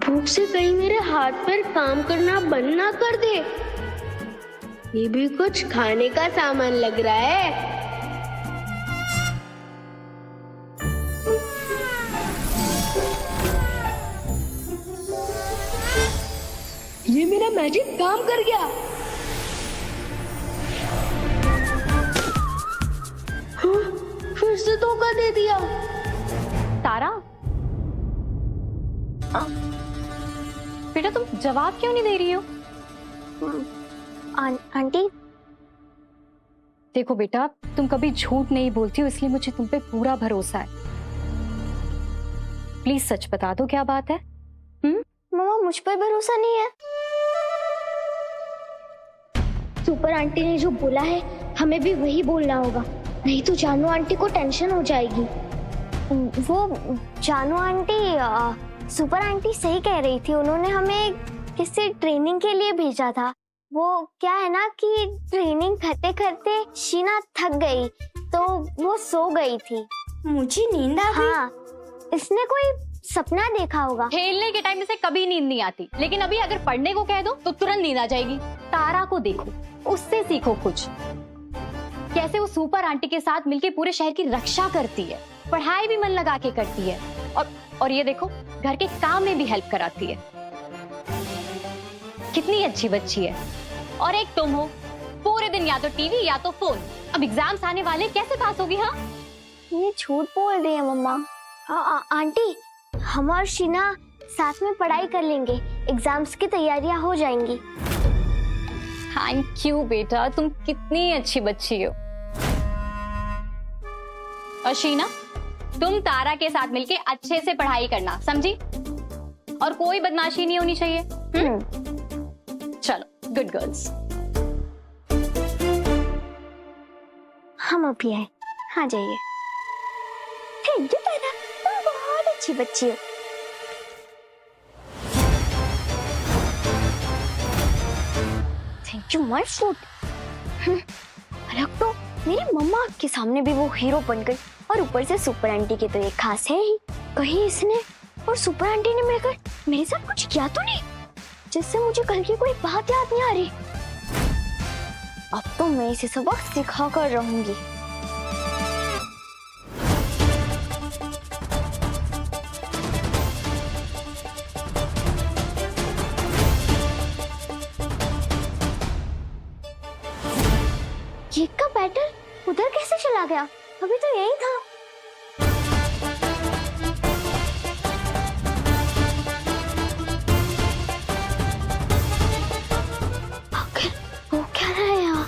भूख से कहीं मेरे हाथ पैर काम करना बंद ना कर दे। ये भी कुछ खाने का सामान लग रहा है। ये मेरा मैजिक काम कर गया। हाँ, फिर से धोखा दे दिया। तारा, बेटा तुम जवाब क्यों नहीं दे रही हो? आंटी, देखो बेटा, तुम कभी झूठ नहीं बोलती हो, इसलिए मुझे तुम पे पूरा भरोसा है। प्लीज सच बता दो, क्या बात है? मम्मा मुझ पर भरोसा नहीं है। सुपर आंटी ने जो बोला है हमें भी वही बोलना होगा, नहीं तो जानू आंटी को टेंशन हो जाएगी। वो जानू आंटी, सुपर आंटी सही कह रही थी। उन्होंने हमें किसी ट्रेनिंग के लिए भेजा था। वो क्या है ना कि ट्रेनिंग करते करते शीना थक गई तो वो सो गई थी। मुझे नींद आ गई। हाँ, इसने कोई सपना देखा होगा। खेलने के टाइम इसे कभी नींद नहीं आती, लेकिन अभी अगर पढ़ने को कह दो तो तुरंत नींद आ जाएगी। तारा को देखो, उससे सीखो कुछ। कैसे वो सुपर आंटी के साथ मिलके पूरे शहर की रक्षा करती है, पढ़ाई भी मन लगा के करती है, और ये देखो घर के काम में भी हेल्प कराती है। कितनी अच्छी बच्ची है। और एक तुम हो, पूरे दिन या तो टीवी या तो फोन। अब एग्जाम्स आने वाले, कैसे पास होगी? हाँ, ये झूठ बोल रही है मम्मा। आंटी, हम और शीना साथ में पढ़ाई कर लेंगे, एग्जाम्स की तैयारियां हो जाएंगी। थैंक यू बेटा, तुम कितनी अच्छी बच्ची हो। और शीना, तुम तारा के साथ मिलके अच्छे से पढ़ाई करना, समझी? और कोई बदमाशी नहीं होनी चाहिए। चलो, गुड गर्ल्स। हम अभी आए, हाँ जाइए। थैंक यू तारा, तुम बहुत अच्छी बच्ची हो। Thank you my food. अलग तो मेरी मम्मा के सामने भी वो हीरो बन गई, और ऊपर से सुपर आंटी के तो एक खास है ही। कहीं इसने और सुपर आंटी ने मिलकर मेरे साथ कुछ किया तो नहीं, जिससे मुझे कल की कोई बात याद नहीं आ रही। अब तो मैं इसे सबक सिखा कर रहूंगी। केक का बैटर उधर कैसे चला गया? अभी तो यही था। आखिर वो क्या रहा है यहाँ?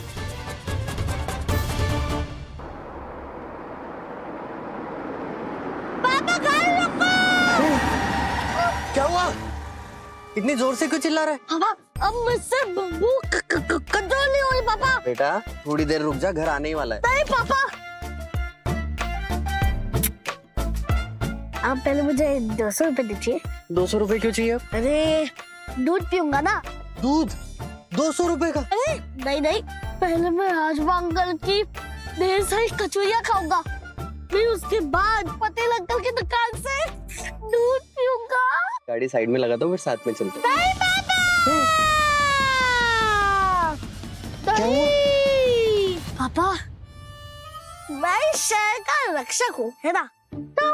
पापा घर रुको! क्या हुआ? इतनी जोर से क्यों चिल्ला रहा है? पापा, अब मुझसे भूख कंट्रोल नहीं हो रही पापा। बेटा थोड़ी देर रुक जा, घर आने ही वाला है। नहीं पापा, आप पहले मुझे 200 रुपए दीजिए। 200 रुपए क्यों चाहिए? अरे दूध पीऊंगा ना। दूध? 200 रुपए का? अरे नहीं नहीं, पहले मैं राजवा अंकल की ढेर सारी कचौरियाँ खाऊंगा, फिर उसके बाद पटेल अंकल की दुकान से दूध पीऊंगा। गाड़ी साइड में लगा दो, फिर साथ में चलते। नहीं पापा! पापा, मैं शहर का रक्षक हूँ, है ना? तो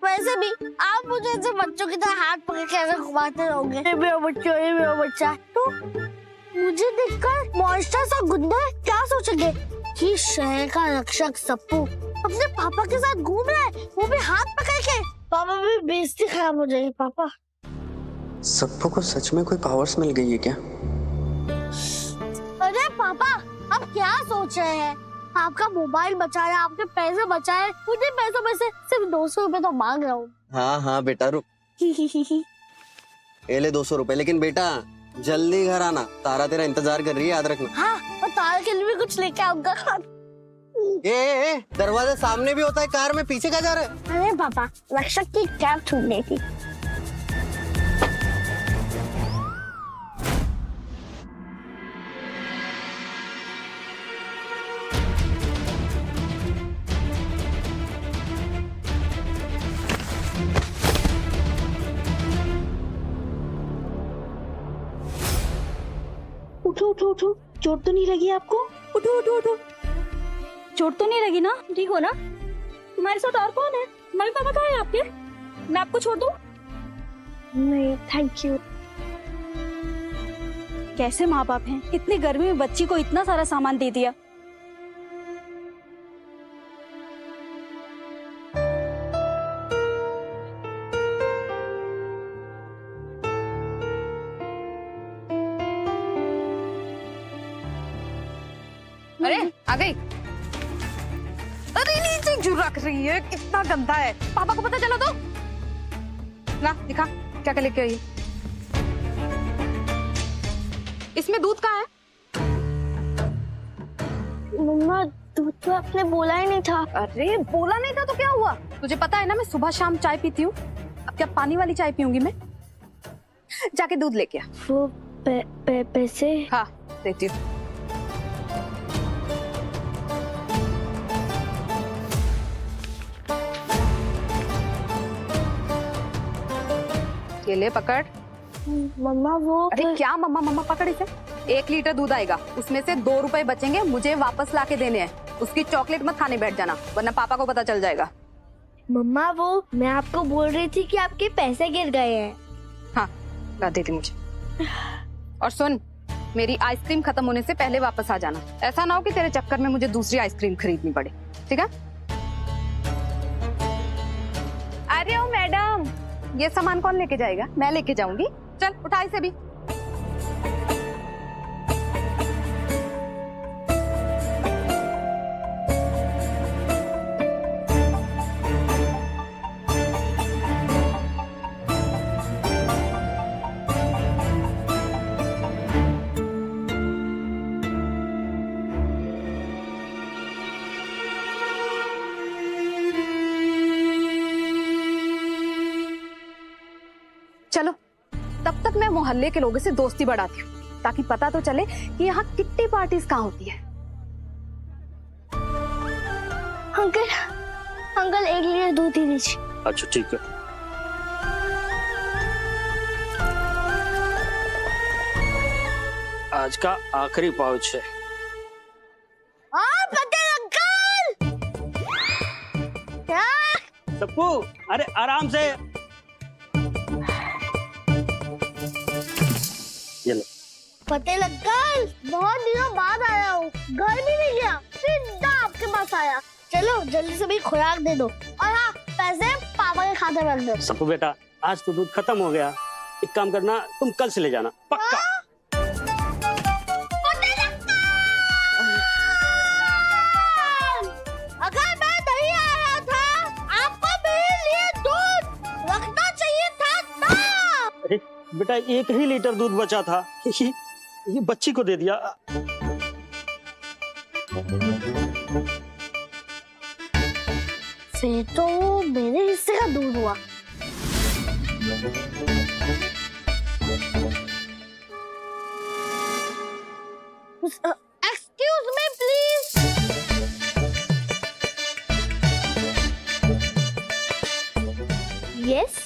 वैसे भी आप मुझे ऐसे बच्चों की तरह हाथ पकड़ के ऐसे घुमाते रहोगे। ये मेरा बच्चा, ये मेरा बच्चा। तो मुझे देखकर मॉन्स्टर सा गुंडा क्या सोचेंगे कि शहर का रक्षक सप्पू अपने पापा के साथ घूम रहा है, वो भी हाथ पकड़ के। पापा भी बेइज्जती खराब हो जाएगी। पापा, सप्पू को सच में कोई पावर्स मिल गई है क्या? अरे पापा, आप क्या सोच रहे हैं? आपका मोबाइल बचा है, आपके पैसे बचाए, मुझे पैसों में से सिर्फ 200 रुपए तो मांग रहा हूँ। हाँ हाँ बेटा रुक। ये ले 200 रुपए, लेकिन बेटा जल्दी घर आना, तारा तेरा इंतजार कर रही है, याद रखना। हाँ, और तारा के लिए भी कुछ लेके आऊंगा। ए, दरवाजा सामने भी होता है, कार में पीछे क्या जा रहा है? अरे पापा, रक्षक की कैब छूटनी थी। उठो उठो उठो, चोट तो नहीं लगी आपको? उठो उठो उठो। चोट तो नहीं लगी ना? ठीक हो ना? तुम्हारे साथ और कौन है? मम्मी पापा कहाँ है आपके? मैं आपको छोड़ दूं? नहीं थैंक यू। कैसे माँ बाप हैं, इतनी गर्मी में बच्ची को इतना सारा सामान दे दिया। अरे आ गई। अरे नीचे क्यों रख रही है, कितना गंदा है। पापा को पता चला तो ना, दिखा क्या क्या लेके आई है। इसमें दूध कहाँ है? मम्मा दूध तो आपने बोला ही नहीं था। अरे बोला नहीं था तो क्या हुआ? तुझे पता है ना मैं सुबह शाम चाय पीती हूँ। अब क्या पानी वाली चाय पीऊंगी मैं? जाके दूध लेके आ। वो पैसे? हाँ देती हूँ। ये ले पकड़। मम्मा वो अरे क्या मम्मा मम्मा, पकड़ इसे। 1 लीटर दूध आएगा, उसमें से 2 रुपए बचेंगे, मुझे वापस लाके देने हैं। उसकी चॉकलेट मत खाने बैठ जाना, वरना पापा को पता चल जाएगा। मम्मा वो मैं आपको बोल रही थी कि आपके पैसे गिर गए हैं। हाँ ला देती मुझे। और सुन, मेरी आइसक्रीम खत्म होने से पहले वापस आ जाना। ऐसा ना हो कि तेरे चक्कर में मुझे दूसरी आइसक्रीम खरीदनी पड़े, ठीक है? अरे ओ मैडम, ये सामान कौन लेके जाएगा? मैं लेके जाऊंगी। चल उठा इसे भी। चलो तब तक मैं मोहल्ले के लोगों से दोस्ती बढ़ाती हूँ, ताकि पता तो चले कि यहाँ किट्टी पार्टीज कहाँ होती है। अंकल अंकल 1 लीटर दूध ही दीजिए। अच्छा ठीक है। आज का आखिरी पाउच है। पटेल अंकल! क्या? सबको अरे आराम से। ये लो। पटेल अंकल बहुत दिनों बाद आया हूँ, घर भी नहीं गया, सीधा आपके पास आया। चलो जल्दी से भी खुराक दे दो, और हाँ पैसे पापा के खाते में रख दो। सबको बेटा, आज तो दूध खत्म हो गया। एक काम करना, तुम कल से ले जाना पक्का। अगर मैं नहीं आया था, आपको मेरे लिए दूध रखना चाहिए था ना। अरे बेटा, 1 ही लीटर दूध बचा था, ये बच्ची को दे दिया। फिर तो मेरे हिस्से का दूध हुआ। Excuse me please. यस,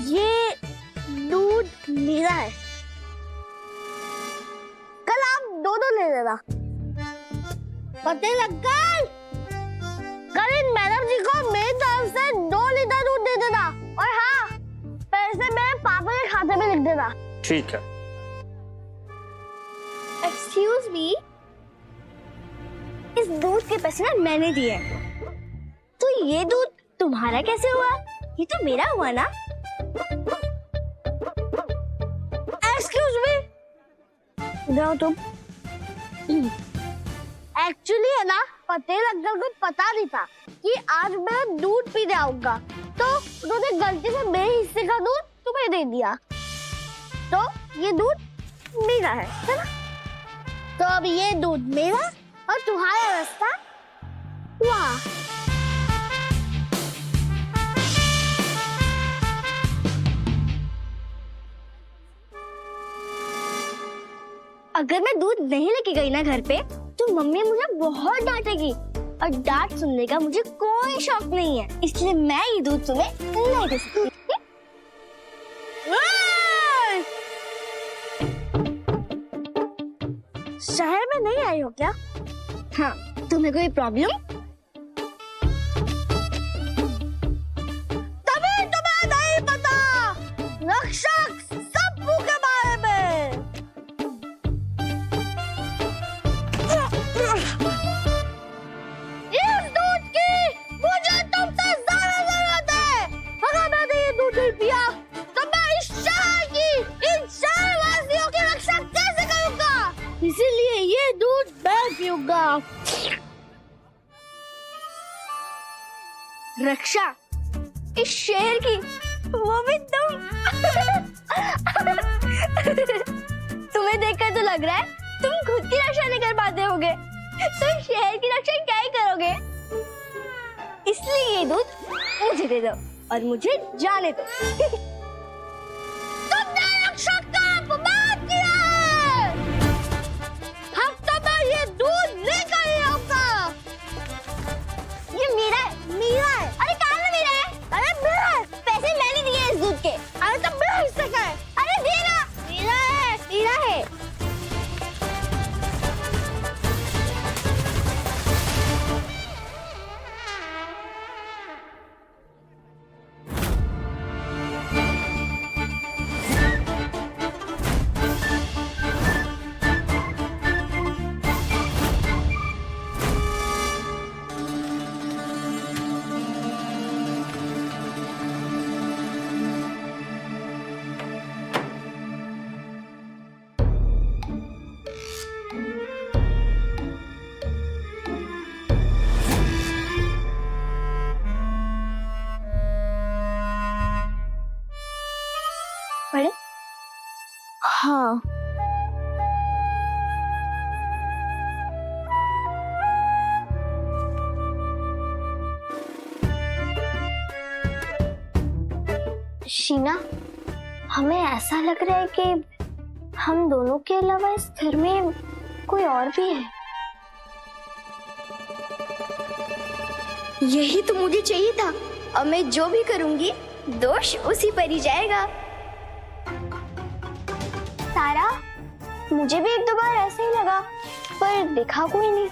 ये दूध मेरा है, कल आप 2 ले लेना। पटेल अंकल, कल इन मैडम जी को मेरी तरफ से 2 लीटर दूध दे देना, और हाँ पैसे मेरे पापा के खाते में लिख देना। ठीक है। एक्सक्यूज मी, इस दूध के पैसे ना मैंने दिए, तो ये दूध तुम्हारा कैसे हुआ? ये तो मेरा हुआ ना। एक्सक्यूज मी, जाओ तुम। एक्चुअली है ना, पटेल अंकल को पता नहीं था कि आज मैं दूध पीने आऊंगा, तो उन्होंने गलती से मेरे हिस्से का दूध तुम्हें दे दिया, तो ये दूध मेरा है ना? तो अब ये दूध मेरा और तुम्हारा रास्ता। वाह, अगर मैं दूध नहीं लेके गई ना घर पे, तो मम्मी मुझे बहुत डांटेगी, और डांट सुनने का मुझे कोई शौक नहीं है, इसलिए मैं ये दूध तुम्हें नहीं दे सकती। आई हो क्या? हाँ, तुम्हें कोई प्रॉब्लम? तभी तुम्हें नहीं पता रक्षक सप्पू के बारे में। इस दूध की मुझे तुमसे ज्यादा जरूरत है। अगर मैंने ये दूध नहीं पिया तो मैं इस शहर की, इन शहरवासियों की रक्षा कैसे करूंगा? इसीलिए ये दूध मैं पीऊंगा। रक्षा इस शहर की, वो भी तुम। तुम्हें देखकर तो लग रहा है तुम खुद की रक्षा नहीं कर पाते होगे, तो शहर की रक्षा क्या ही करोगे? इसलिए ये दूध मुझे दे दो और मुझे जाने दो। तुमने रक्षक का अपमान किया है। हफ्ते में ये दूध लेकर ही आऊंगा। ये मेरा है, मेरा है। अरे कहाँ में मेरा है? अरे मेरा है। पैसे मैंने दिए इस दूध के। अरे तो मेरा हिस्सा का है। अरे देना। मेरा है, मेरा है। पढ़े? हाँ। शीना, हमें ऐसा लग रहा है कि हम दोनों के अलावा इस घर में कोई और भी है। यही तो मुझे चाहिए था। अब मैं जो भी करूंगी दोष उसी पर ही जाएगा। तारा, मुझे भी एक दो बार ऐसे ही लगा, पर दिखा कोई नहीं।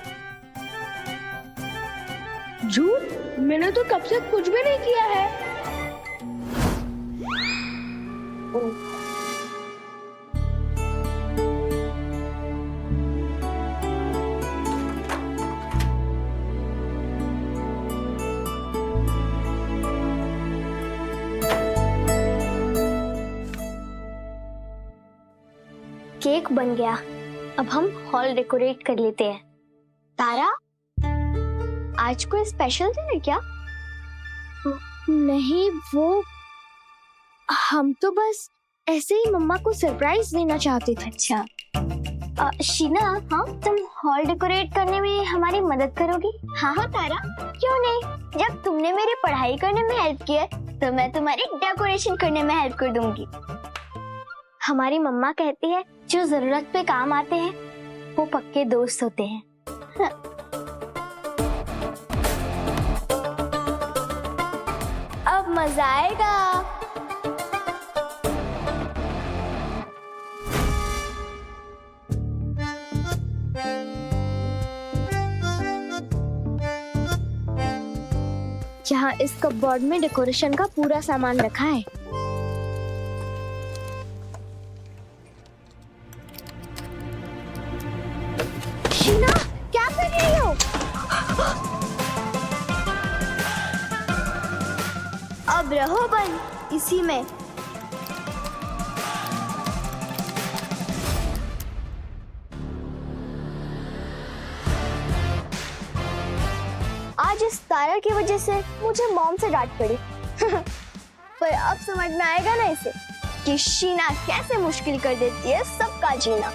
झूठ, मैंने तो तब से कुछ भी नहीं किया है। केक बन गया। अब हम हॉल डेकोरेट कर लेते हैं। तारा, आज कोई स्पेशल दिन है क्या? नहीं, वो हम तो बस ऐसे ही मम्मा को सरप्राइज देना चाहते थे। अच्छा, शीना, हाँ, तुम हॉल डेकोरेट करने में हमारी मदद करोगी? हाँ हाँ तारा, क्यों नहीं। जब तुमने मेरी पढ़ाई करने में हेल्प किया तो मैं तुम्हारी डेकोरेशन करने में हेल्प कर दूंगी। हमारी मम्मा कहती है जो जरूरत पे काम आते हैं वो पक्के दोस्त होते हैं। अब मजा आएगा। यहाँ इस कपबोर्ड में डेकोरेशन का पूरा सामान रखा है। शीना, क्या कर रही हो? अब रहो बंद इसी में। आज इस तारा की वजह से मुझे मॉम से डांट पड़ी। पर अब समझ में आएगा ना इसे कि शीना कैसे मुश्किल कर देती है सबका जीना।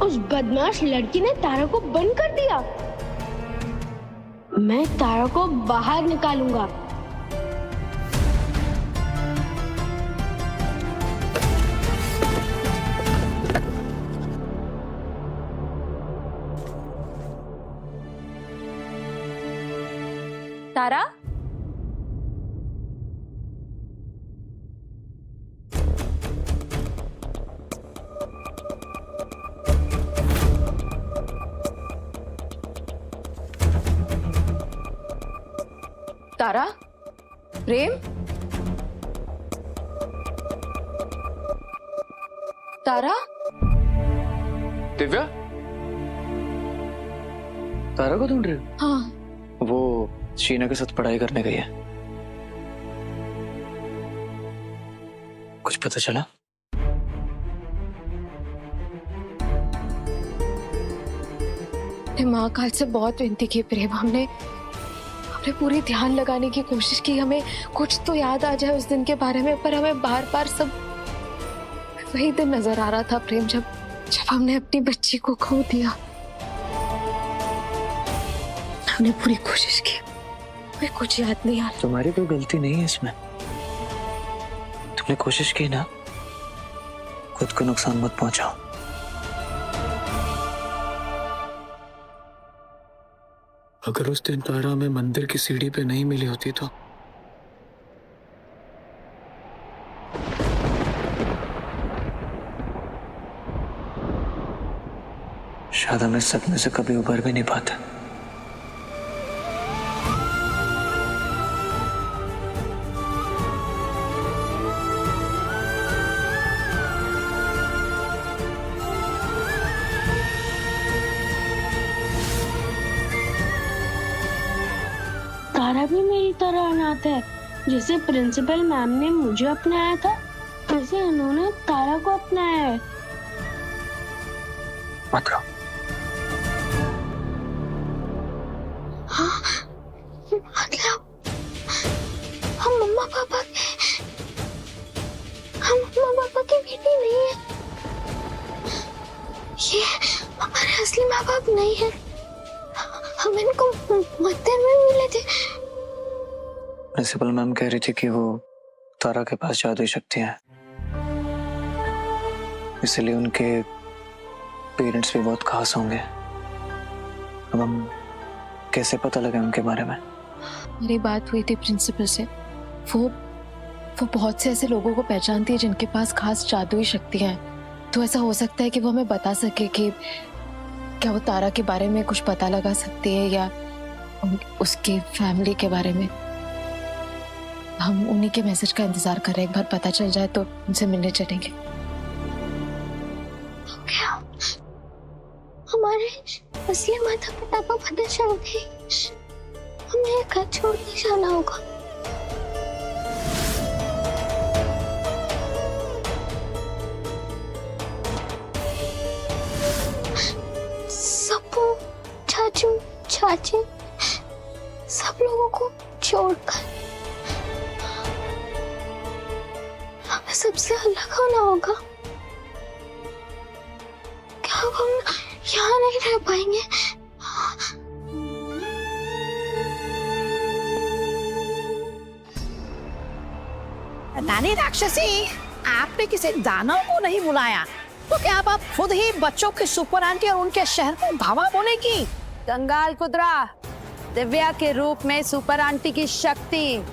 उस बदमाश लड़की ने तारा को बंद कर दिया। मैं तारा को बाहर निकालूंगा। तारा, तारा, प्रेम, तारा, दिव्या, तारा को ढूंढ रहे हो? हाँ वो शीना के साथ पढ़ाई करने गई है। कुछ पता चला? दिमाग आज से बहुत विनती की प्रेम, हमने पूरी ध्यान लगाने की कोशिश की, हमें कुछ तो याद आ जाए उस दिन के बारे में, पर हमें बार बार सब वही दिन नजर आ रहा था प्रेम, जब हमने अपनी बच्ची को खो दिया। हमने पूरी कोशिश की, हमें कुछ याद नहीं आ रहा। तुम्हारी कोई गलती नहीं है इसमें। तुमने कोशिश की ना, खुद को नुकसान मत पहुंचाओ। अगर उस दिन तारा हमें मंदिर की सीढ़ी पे नहीं मिली होती तो शायद हम इस सपने से कभी उबर भी नहीं पाते। तारा भी मेरी तरह अनाथ है। जैसे प्रिंसिपल मैम ने मुझे अपनाया था, वैसे उन्होंने तारा को अपनाया है। मतलब हम मम्मा पापा की बेटी नहीं है। ये हमारे असली माँ बाप नहीं है। हम इनको मंदिर में मिले थे। प्रिंसिपल मैम कह रही थी कि वो तारा के पास जादुई शक्तियां हैं, इसलिए उनके पेरेंट्स भी बहुत खास होंगे। अब हम कैसे पता लगे उनके बारे में? मेरी बात हुई थी प्रिंसिपल से, वो बहुत से ऐसे लोगों को पहचानती है जिनके पास खास जादुई शक्तियां हैं। तो ऐसा हो सकता है कि वो हमें बता सके कि क्या वो तारा के बारे में कुछ पता लगा सकती है या उसकी फैमिली के बारे में। हम उन्हीं के मैसेज का इंतजार कर रहे हैं। एक बार पता चल जाए तो उनसे मिलने चलेंगे। क्या हमारे असली माता पिता को पता चल गई? हमें घर छोड़ के जाना होगा। सबू, चाचू, चाची, सब लोगों को छोड़कर हमें सबसे अलग होना होगा। क्या हम यहाँ नहीं रह पाएंगे? नानी राक्षसी, आपने किसी दानव को नहीं बुलाया तो क्या अब आप खुद ही बच्चों की सुपर आंटी और उनके शहर को धावा बोलेगी? कंगाल कुदरा, दिव्या के रूप में सुपर आंटी की शक्ति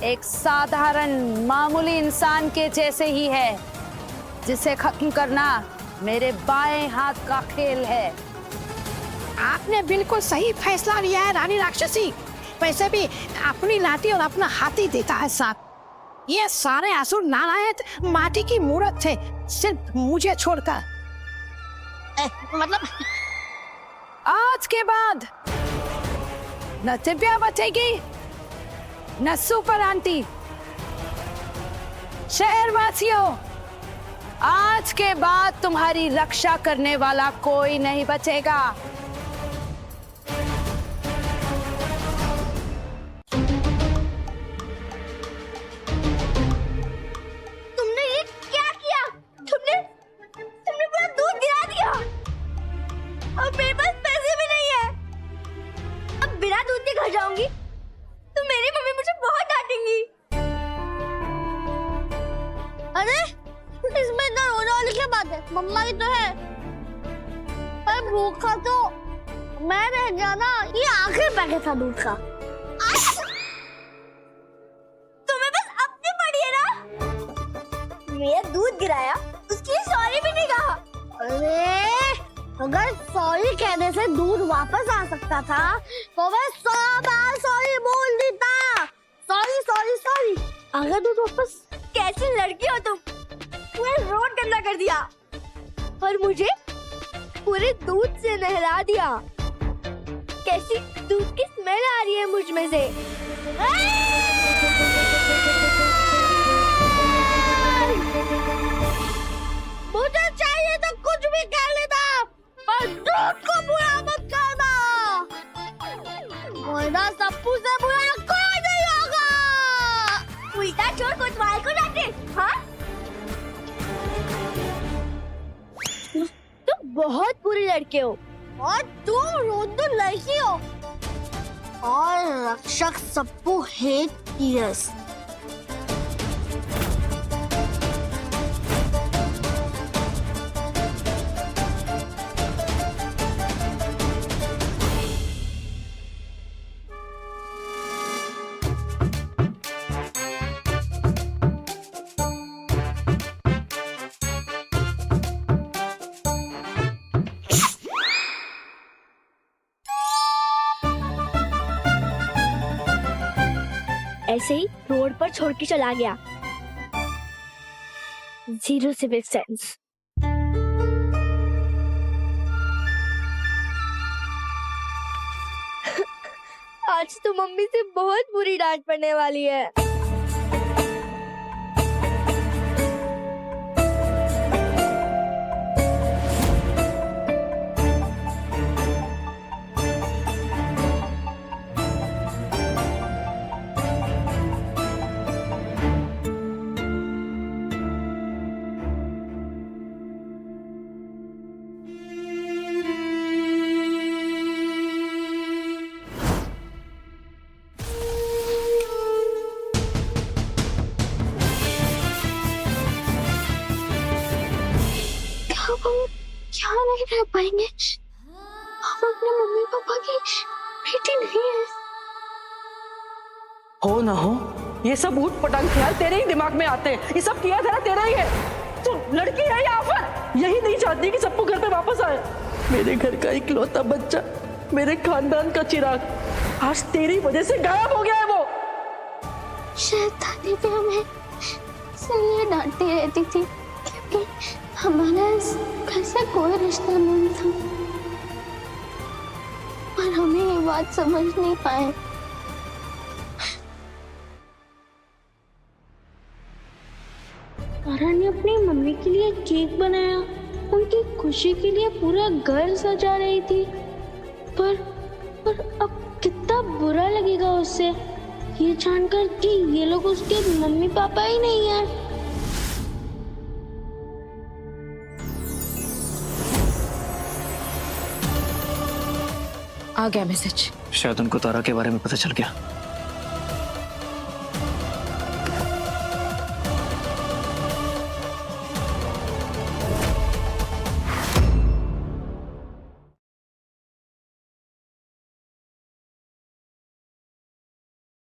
एक साधारण मामूली इंसान के जैसे ही है, जिसे खत्म करना मेरे बाएं हाथ का खेल है। आपने बिल्कुल सही फैसला लिया है रानी राक्षसी। वैसे भी अपनी लाठी और अपना हाथी देता है साथ। ये सारे असुर नारायण माटी की मूर्त थे, सिर्फ मुझे छोड़कर। मतलब आज के बाद न दिव्या बचेगी न सुपर आंटी। शहरवासियों, आज के बाद तुम्हारी रक्षा करने वाला कोई नहीं बचेगा। तुमने ये क्या किया? तुमने पूरा दूध गिरा दिया और मेरे पास पैसे भी नहीं है। अब बिना दूध के घर जाऊंगी तो मेरी मम्मी मुझे बहुत डांटेंगी। अरे इसमें इतना रोने वाली क्या बात है? मम्मा की तो है। पर भूखा तो मैं रह गया ना। ये आखिरी पैकेट था दूध का। अगर सॉरी कहने से दूध वापस आ सकता था तो मैं 100 बार सॉरी बोल देता। Sorry sorry sorry. अगर दूध वापस। कैसी लड़की हो तुम, पूरा रोड गंदा कर दिया और मुझे पूरे दूध से नहला दिया। कैसी दूध की स्मेल आ रही है मुझ में से। मुझे चाहिए तो कुछ भी कर लेता, पर दूध को बुरा मत करना, वरना सप्पू से बुरा कोई नहीं होगा। उल्टा चोर कोतवाल को डांटे। हाँ, तुम बहुत बुरी लड़के हो और तुम रोंदू लड़की हो और रक्षक सप्पू हेट टीयर्स। ऐसे ही रोड पर छोड़ के चला गया। Zero civic sense. आज तो मम्मी से बहुत बुरी डांट पड़ने वाली है। क्या नहीं रह पाएंगे? हम अपने मम्मी पापा की बेटी नहीं है। हो ना हो, ये सब ऊट पटांग ख्याल तेरे ही दिमाग में आते हैं। ये सब किया धरा तेरा ही है। तू लड़की है या आफत? यही नहीं चाहती कि सप्पू घर पे वापस आए। मेरे घर का इकलौता बच्चा, मेरे खानदान का चिराग, आज तेरी वजह से गायब हो गया है वो। शैतानी पे हमें इसलिए डांटती रहती थी क्योंकि हमारा इस घर से कोई रिश्ता नहीं था, पर हमें ये बात समझ नहीं पाए। तारा ने अपनी मम्मी के लिए केक बनाया, उनकी खुशी के लिए पूरा घर सजा रही थी, पर अब कितना बुरा लगेगा उससे ये जानकर कि ये लोग उसके मम्मी पापा ही नहीं है। आ गया मैसेज। शायद उनको तारा के बारे में पता चल गया।